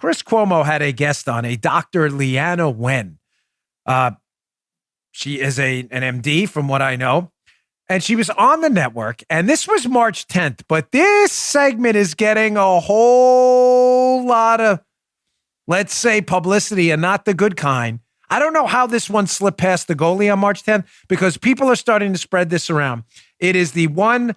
Chris Cuomo had a guest on, a Dr. Leana Wen. She is an MD from what I know. And she was on the network, and this was March 10th, but this segment is getting a whole lot of, let's say, publicity, and not the good kind. I don't know how this one slipped past the goalie on March 10th, because people are starting to spread this around. It is the one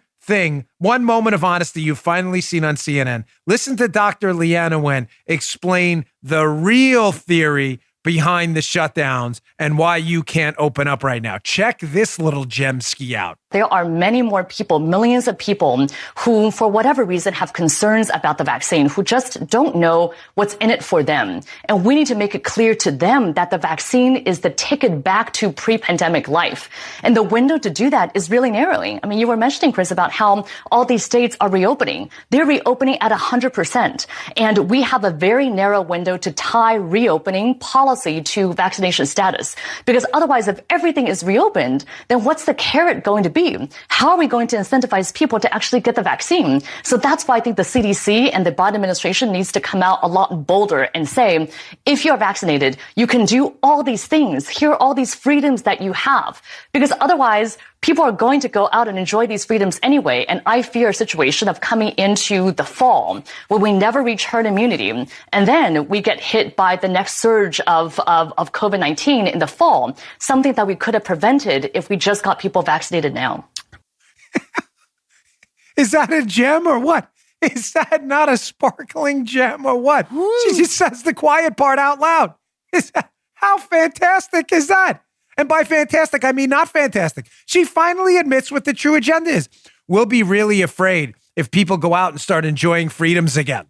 moment of honesty you've finally seen on CNN. Listen to Dr. Leana Wen explain the real theory behind the shutdowns and why you can't open up right now. Check this little gem ski out. There are many more people, millions of people who, for whatever reason, have concerns about the vaccine, who just don't know what's in it for them. And we need to make it clear to them that the vaccine is the ticket back to pre-pandemic life. And the window to do that is really narrowing. I mean, you were mentioning, Chris, about how all these states are reopening. They're reopening at 100%. And we have a very narrow window to tie reopening policy to vaccination status. Because otherwise, if everything is reopened, then what's the carrot going to be? How are we going to incentivize people to actually get the vaccine? So that's why I think the CDC and the Biden administration needs to come out a lot bolder and say, if you're vaccinated, you can do all these things. Here are all these freedoms that you have. Because otherwise, people are going to go out and enjoy these freedoms anyway. And I fear a situation of coming into the fall where we never reach herd immunity. And then we get hit by the next surge of COVID-19 in the fall, something that we could have prevented if we just got people vaccinated now. Is that a gem or what? Is that not a sparkling gem or what? Woo. She just says the quiet part out loud. How fantastic is that? And by fantastic, I mean not fantastic. She finally admits what the true agenda is. We'll be really afraid if people go out and start enjoying freedoms again.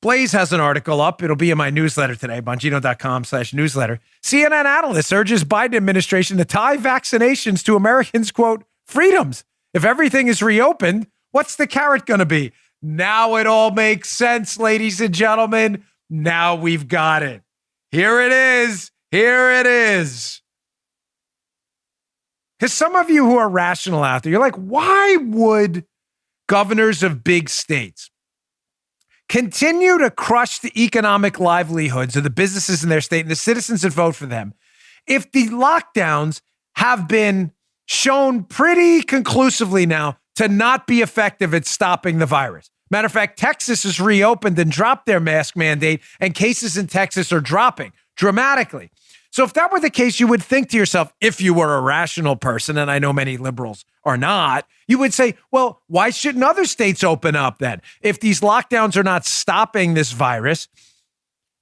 Blaze has an article up. It'll be in my newsletter today, Bongino.com/newsletter. CNN analyst urges Biden administration to tie vaccinations to Americans' quote, freedoms. If everything is reopened, what's the carrot going to be? Now it all makes sense, ladies and gentlemen. Now we've got it. Here it is. Here it is. Because some of you who are rational out there, you're like, why would governors of big states continue to crush the economic livelihoods of the businesses in their state and the citizens that vote for them if the lockdowns have been shown pretty conclusively now to not be effective at stopping the virus? Matter of fact, Texas has reopened and dropped their mask mandate, and cases in Texas are dropping dramatically. So if that were the case, you would think to yourself, if you were a rational person, and I know many liberals are not, you would say, well, why shouldn't other states open up then? If these lockdowns are not stopping this virus,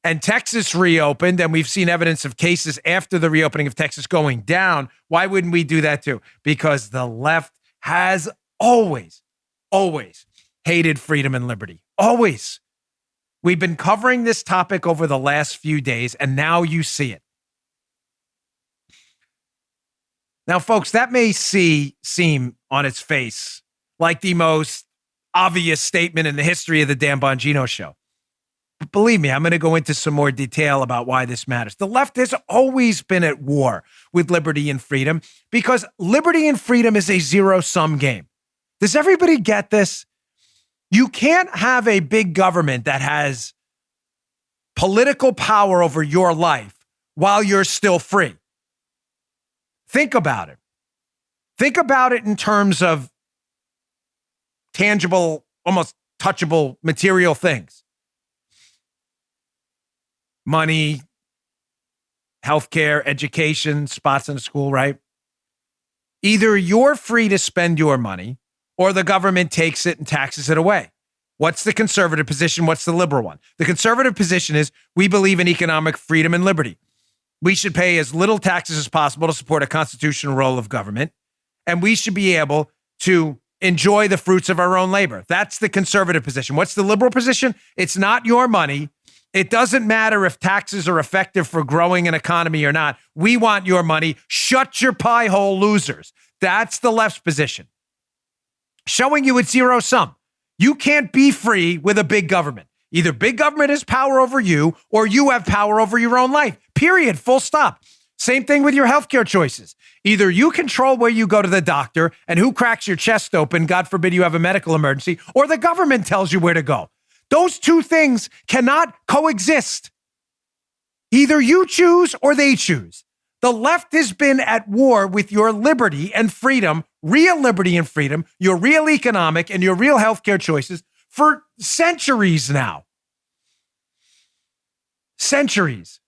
and Texas reopened, and we've seen evidence of cases after the reopening of Texas going down, why wouldn't we do that too? Because the left has always hated freedom and liberty. Always. We've been covering this topic over the last few days, and now you see it. Now, folks, that may seem on its face like the most obvious statement in the history of the Dan Bongino Show. But believe me, I'm going to go into some more detail about why this matters. The left has always been at war with liberty and freedom because liberty and freedom is a zero-sum game. Does everybody get this? You can't have a big government that has political power over your life while you're still free. Think about it. Think about it in terms of tangible, almost touchable material things. Money, healthcare, education, spots in a school, right? Either you're free to spend your money or the government takes it and taxes it away. What's the conservative position? What's the liberal one? The conservative position is we believe in economic freedom and liberty. We should pay as little taxes as possible to support a constitutional role of government, and we should be able to enjoy the fruits of our own labor. That's the conservative position. What's the liberal position? It's not your money. It doesn't matter if taxes are effective for growing an economy or not. We want your money. Shut your pie hole, losers. That's the left's position. Showing you it's zero sum. You can't be free with a big government. Either big government has power over you or you have power over your own life. Period. Full stop. Same thing with your healthcare choices. Either you control where you go to the doctor and who cracks your chest open, God forbid you have a medical emergency, or the government tells you where to go. Those two things cannot coexist. Either you choose or they choose. The left has been at war with your liberty and freedom, real liberty and freedom, your real economic and your real healthcare choices for centuries now. Centuries.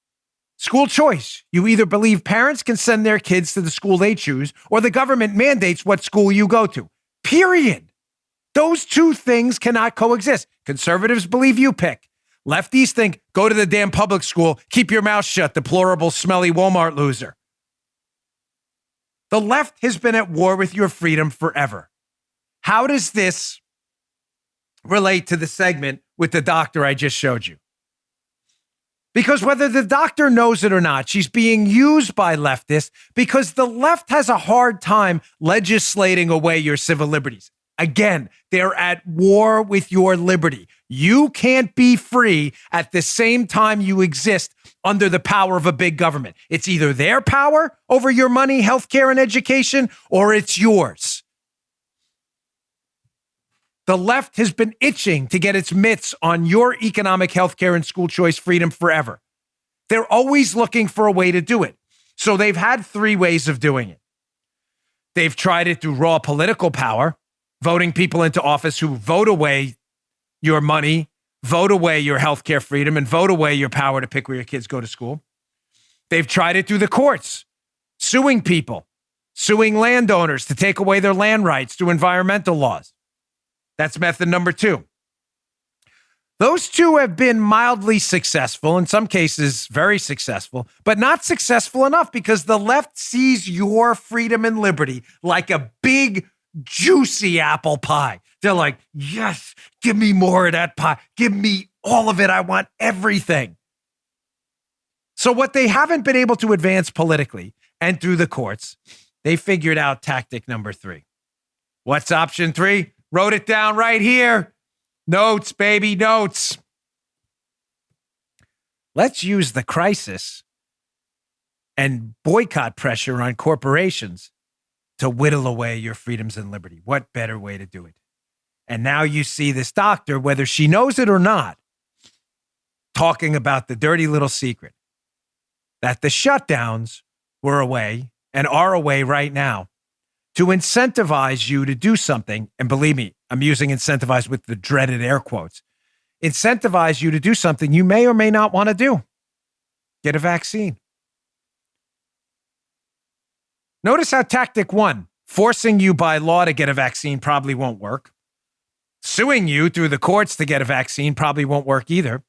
School choice. You either believe parents can send their kids to the school they choose or the government mandates what school you go to. Period. Those two things cannot coexist. Conservatives believe you pick. Lefties think, go to the damn public school, keep your mouth shut, deplorable, smelly Walmart loser. The left has been at war with your freedom forever. How does this relate to the segment with the doctor I just showed you? Because whether the doctor knows it or not, she's being used by leftists because the left has a hard time legislating away your civil liberties. Again, they're at war with your liberty. You can't be free at the same time you exist under the power of a big government. It's either their power over your money, healthcare, and education, or it's yours. The left has been itching to get its mitts on your economic, healthcare, and school choice freedom forever. They're always looking for a way to do it. So they've had three ways of doing it. They've tried it through raw political power, voting people into office who vote away your money, vote away your healthcare freedom, and vote away your power to pick where your kids go to school. They've tried it through the courts, suing people, suing landowners to take away their land rights through environmental laws. That's method number two. Those two have been mildly successful, in some cases very successful, but not successful enough because the left sees your freedom and liberty like a big, juicy apple pie. They're like, yes, give me more of that pie. Give me all of it. I want everything. So what they haven't been able to advance politically and through the courts, they figured out tactic number three. What's option three? Wrote it down right here. Notes, baby, notes. Let's use the crisis and boycott pressure on corporations to whittle away your freedoms and liberty. What better way to do it? And now you see this doctor, whether she knows it or not, talking about the dirty little secret that the shutdowns were a way and are a way right now to incentivize you to do something. And believe me, I'm using incentivize with the dreaded air quotes. Incentivize you to do something you may or may not want to do. Get a vaccine. Notice how tactic one, forcing you by law to get a vaccine probably won't work. Suing you through the courts to get a vaccine probably won't work either.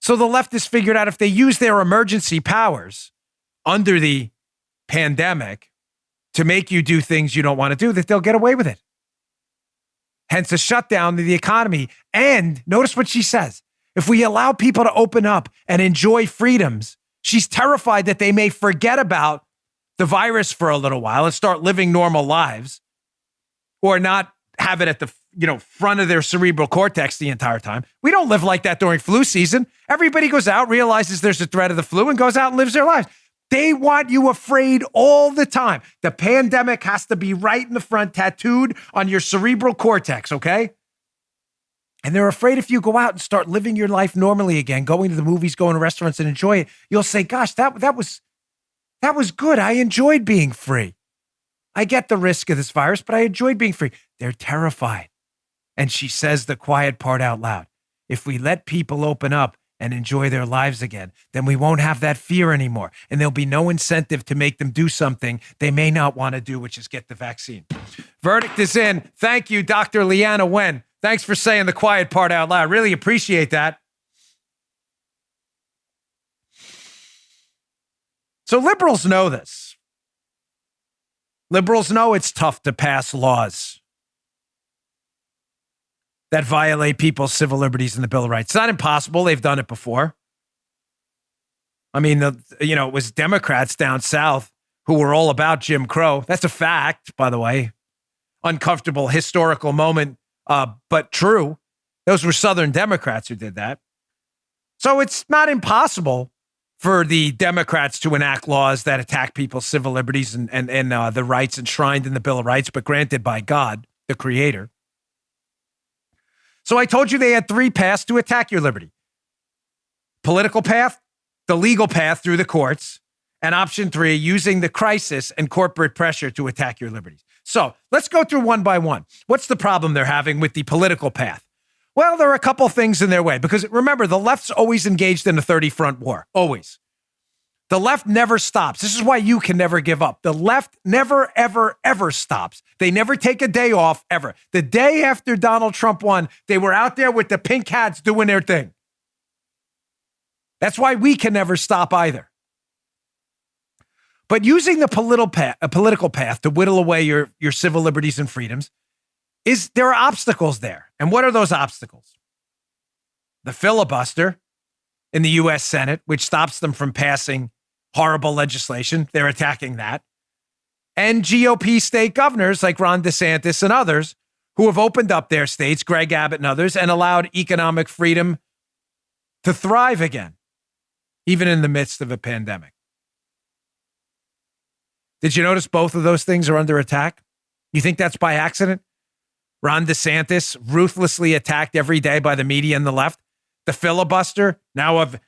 So the leftists figured out if they use their emergency powers under the pandemic to make you do things you don't want to do, that they'll get away with it. Hence a shutdown to the economy. And notice what she says. If we allow people to open up and enjoy freedoms, she's terrified that they may forget about the virus for a little while and start living normal lives or not have it at the front of their cerebral cortex the entire time. We don't live like that during flu season. Everybody goes out, realizes there's a threat of the flu and goes out and lives their lives. They want you afraid all the time. The pandemic has to be right in the front, tattooed on your cerebral cortex, okay? And they're afraid if you go out and start living your life normally again, going to the movies, going to restaurants and enjoy it, you'll say, gosh, that was good. I enjoyed being free. I get the risk of this virus, but I enjoyed being free. They're terrified. And she says the quiet part out loud. If we let people open up and enjoy their lives again, then we won't have that fear anymore. And there'll be no incentive to make them do something they may not want to do, which is get the vaccine. Verdict is in. Thank you, Dr. Leana Wen. Thanks for saying the quiet part out loud. Really appreciate that. So liberals know this. Liberals know it's tough to pass laws that violate people's civil liberties in the Bill of Rights. It's not impossible. They've done it before. I mean, it was Democrats down south who were all about Jim Crow. That's a fact, by the way. Uncomfortable historical moment, but true. Those were Southern Democrats who did that. So it's not impossible for the Democrats to enact laws that attack people's civil liberties and the rights enshrined in the Bill of Rights, but granted by God, the Creator. So I told you they had three paths to attack your liberty. Political path, the legal path through the courts, and option three, using the crisis and corporate pressure to attack your liberties. So let's go through one by one. What's the problem they're having with the political path? Well, there are a couple things in their way because remember, the left's always engaged in a 30-front war, always. The left never stops. This is why you can never give up. The left never, ever, ever stops. They never take a day off, ever. The day after Donald Trump won, they were out there with the pink hats doing their thing. That's why we can never stop either. But using the political path to whittle away your civil liberties and freedoms, there are obstacles there. And what are those obstacles? The filibuster in the U.S. Senate, which stops them from passing horrible legislation. They're attacking that. And GOP state governors like Ron DeSantis and others who have opened up their states, Greg Abbott and others, and allowed economic freedom to thrive again, even in the midst of a pandemic. Did you notice both of those things are under attack? You think that's by accident? Ron DeSantis ruthlessly attacked every day by the media and the left. The filibuster, now it's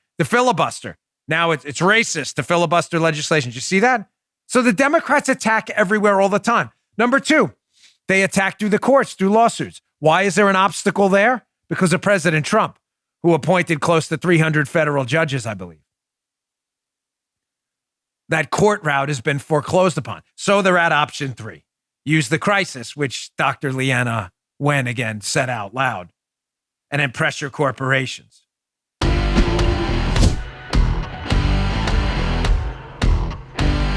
racist to filibuster legislation. Did you see that? So the Democrats attack everywhere all the time. Number two, they attack through the courts, through lawsuits. Why is there an obstacle there? Because of President Trump, who appointed close to 300 federal judges, I believe. That court route has been foreclosed upon. So they're at option three. Use the crisis, which Dr. Leanna Wen again said out loud, and then pressure corporations.